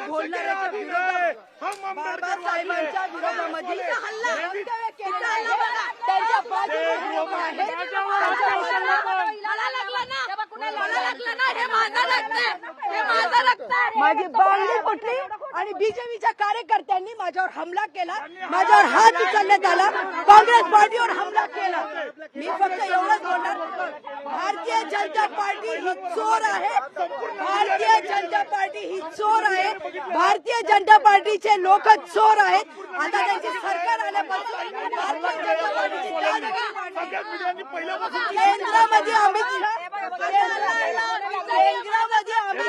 बोलणाऱ्याच्या विरोधात बाबासाहेबांच्या विरोधामध्ये त्यांच्या माझी बांगडी फुटली आणि बीजेपीच्या कार्यकर्त्यांनी माझ्यावर हमला केला, माझ्यावर हात उचलण्यात आला, काँग्रेस पार्टीवर हमला केला. मी फक्त एवढंच बोलणार, भारतीय जनता पार्टी ही चोर आहे, भारतीय जनता पार्टी ही चोर आहे, भारतीय जनता पार्टीचे लोक चोर आहेत. आता त्यांची सरकार आल्यापासून भारतीय जनता पार्टीची केंद्रामध्ये अमित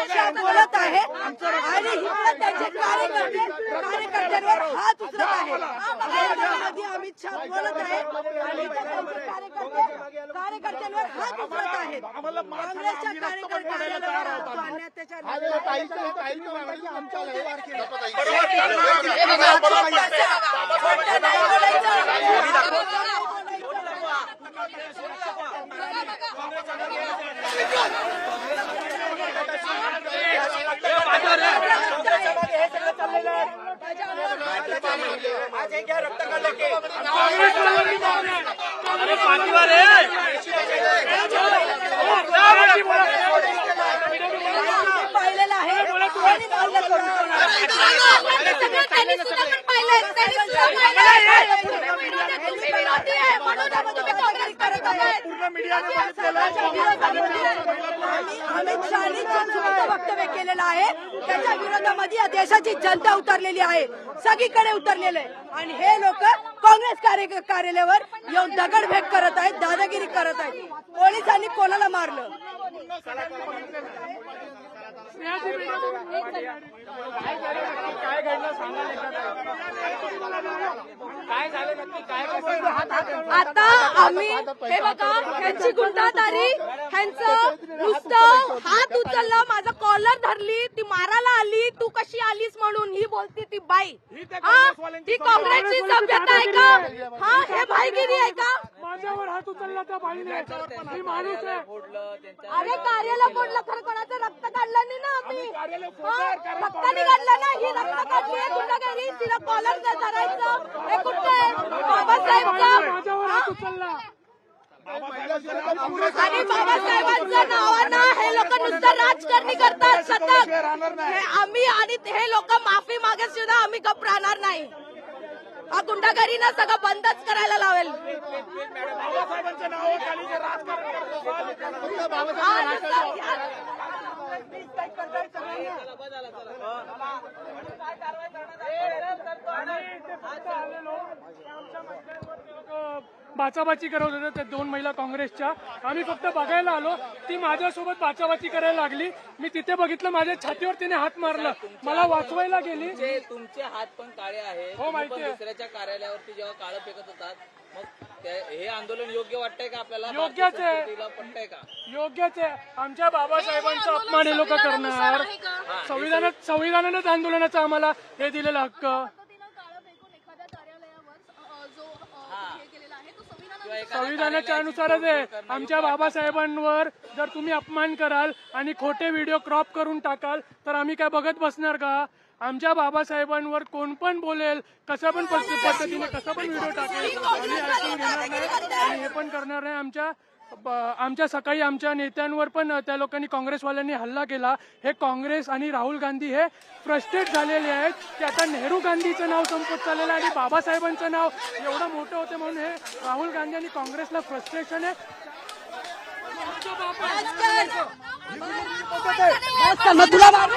शहा बोलत आहे आणि त्यांचे कार्यकर्त्यांवर हात उचलत आहे. केंद्रामध्ये अमित शहा बोलत आहे आणि त्यांचे कार्यकर्त्यांवर हात उचलत आहेत. काँग्रेसच्या कार्यकर्त्यांवर अत्याचार पाहिलेलं आहे. अमित शहानी चुकीचं वक्तव्य केलेलं आहे, त्याच्या विरोधामध्ये या देशाची जनता उतरलेली आहे, सगळीकडे उतरलेले आहे. आणि हे लोक काँग्रेस कार्यालयावर येऊन दगडफेक करत आहेत, दादागिरी करत आहेत. पोलिसांनी कोणाला मारलं? आता आम्ही हे बघा, ह्यांची गुंडादारी, ह्यांचं नुसतं हात उचललं, माझं कॉलर धरली, ती मारायला आली, तू कशी आलीस म्हणून ही बोलती ती बाई. ही काँग्रेसची सभ्यता आहे का? हा, हे भाईगिरी आहे का? माझ्यावर हात उचलला त्या बाईने, ही माणूस आहे. अरे कार्यालय फोडलं, खरं कोणाचं रक्त काढलं नाही ना आम्ही, रक्ताने काढलं ना. ही रक्त काढली आहे गुंडागिरी, तिला कॉलर धरायचं हे कुठं आहे? बाबासाहेबचं माझ्यावर हात उचलला आणि बाबासाहेबांच्या नावानं हे लोक नुसतं राजकारणी करतात सतत. आम्ही आणि हे लोक माफी मागे सुद्धा आम्ही गप राहणार नाही. हा गुंडागिरीनं सगळं बंदच करायला लावेल. बाचाबाची करत होत्या त्या दोन महिला काँग्रेसच्या. आम्ही फक्त बघायला आलो, ती माझ्यासोबत बाचाबाची करायला लागली. मी तिथे बघितलं, माझ्या छातीवर तिने हात मारलं, मला वाचवायला गेली. तुमचे हात पण काळे आहेत, हो माहिती आहे. दुसऱ्याच्या कार्यालयावरती जेव्हा काळं फेकत होतात, मग हे आंदोलन योग्य वाटतंय का आपल्याला? योग्यच आहे, पटतंय का? योग्यच आहे. आमच्या बाबासाहेबांचा अपमान हे लोक करणार. संविधानानेच आंदोलनाचा आम्हाला हे दिलेला हक्क. संविधानाच्या अनुसारच आहे. आमच्या बाबासाहेबांवर जर तुम्ही अपमान कराल आणि खोटे व्हिडिओ क्रॉप करून टाकाल तर आम्ही काय बघत बसणार का? आमच्या बाबासाहेबांवर कोण पण बोलेल, कशा पण पद्धतीने कसा पण व्हिडिओ टाकेल, आम्ही ऐकून घेणार नाही आणि हे पण करणार नाही. आमच्या सकाळी आमच्या नेत्यांवर पण त्या लोकांनी, काँग्रेसवाल्यांनी हल्ला केला. हे काँग्रेस आणि राहुल गांधी हे फ्रस्ट्रेट झालेले आहेत की आता नेहरू गांधीचं नाव संपत चाललेलं आहे आणि बाबासाहेबांचं नाव एवढं मोठं होतं म्हणून हे राहुल गांधी आणि काँग्रेसला फ्रस्ट्रेशन आहे. तुला मारू